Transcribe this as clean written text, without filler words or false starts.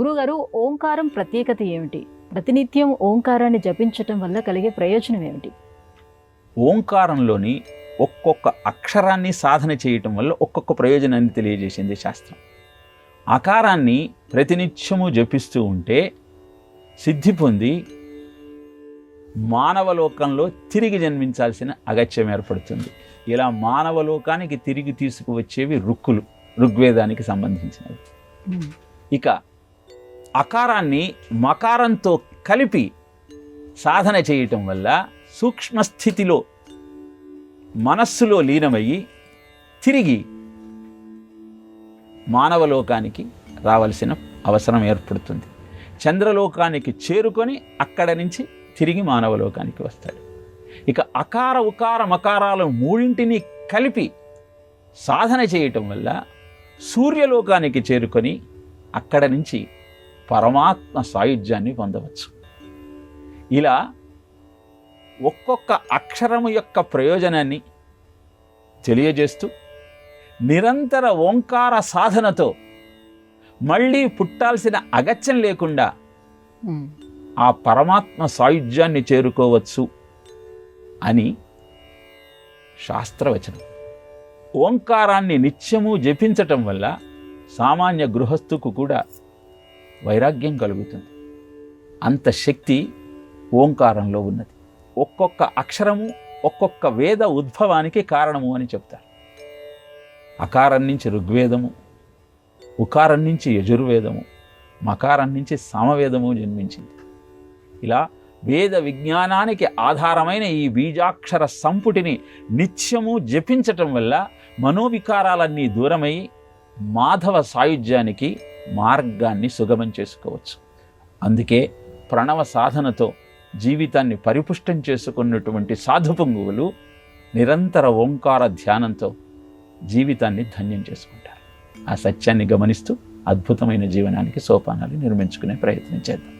గురుగారు, ఓంకారం ప్రత్యేకత ఏమిటి? ప్రతినిత్యం ఓంకారాన్ని జపించటం వల్ల కలిగే ప్రయోజనం ఏమిటి? ఓంకారంలోని ఒక్కొక్క అక్షరాన్ని సాధన చేయటం వల్ల ఒక్కొక్క ప్రయోజనాన్ని తెలియజేసింది శాస్త్రం. ఆకారాన్ని ప్రతినిత్యము జపిస్తూ ఉంటే సిద్ధి పొంది మానవలోకంలో తిరిగి జన్మించాల్సిన అగత్యం ఏర్పడుతుంది. ఇలా మానవలోకానికి తిరిగి తీసుకువచ్చేవి రుక్కులు, ఋగ్వేదానికి సంబంధించినవి. ఇక అకారాన్ని మకారంతో కలిపి సాధన చేయటం వల్ల సూక్ష్మస్థితిలో మనస్సులో లీనమయ్యి తిరిగి మానవలోకానికి రావలసిన అవసరం ఏర్పడుతుంది. చంద్రలోకానికి చేరుకొని అక్కడ నుంచి తిరిగి మానవలోకానికి వస్తాడు. ఇక అకార ఉకార మకారాలు మూడింటిని కలిపి సాధన చేయటం వల్ల సూర్యలోకానికి చేరుకొని అక్కడ నుంచి పరమాత్మ సాయుధ్యాన్ని పొందవచ్చు. ఇలా ఒక్కొక్క అక్షరము యొక్క ప్రయోజనాన్ని తెలియజేస్తూ నిరంతర ఓంకార సాధనతో మళ్ళీ పుట్టాల్సిన అగత్యం లేకుండా ఆ పరమాత్మ సాయుధ్యాన్ని చేరుకోవచ్చు అని శాస్త్రవచనం. ఓంకారాన్ని నిత్యము జపించటం వల్ల సామాన్య గృహస్థుకు కూడా వైరాగ్యం కలుగుతుంది. అంత శక్తి ఓంకారంలో ఉన్నది. ఒక్కొక్క అక్షరము ఒక్కొక్క వేద ఉద్భవానికి కారణము అని చెప్తారు. అకారం నుంచి ఋగ్వేదము, ఉకారం నుంచి యజుర్వేదము, మకారం నుంచి సామవేదము జన్మించింది. ఇలా వేద విజ్ఞానానికి ఆధారమైన ఈ బీజాక్షర సంపుటిని నిత్యము జపించటం వల్ల మనోవికారాలన్నీ దూరమై మాధవ సాయుధ్యానికి మార్గాన్ని సుగమం చేసుకోవచ్చు. అందుకే ప్రణవ సాధనతో జీవితాన్ని పరిపుష్టం చేసుకున్నటువంటి సాధుపుంగువులు నిరంతర ఓంకార ధ్యానంతో జీవితాన్ని ధన్యం చేసుకుంటారు. ఆ సత్యాన్ని గమనిస్తూ అద్భుతమైన జీవనానికి సోపానాలు నిర్మించుకునే ప్రయత్నం చేద్దాం.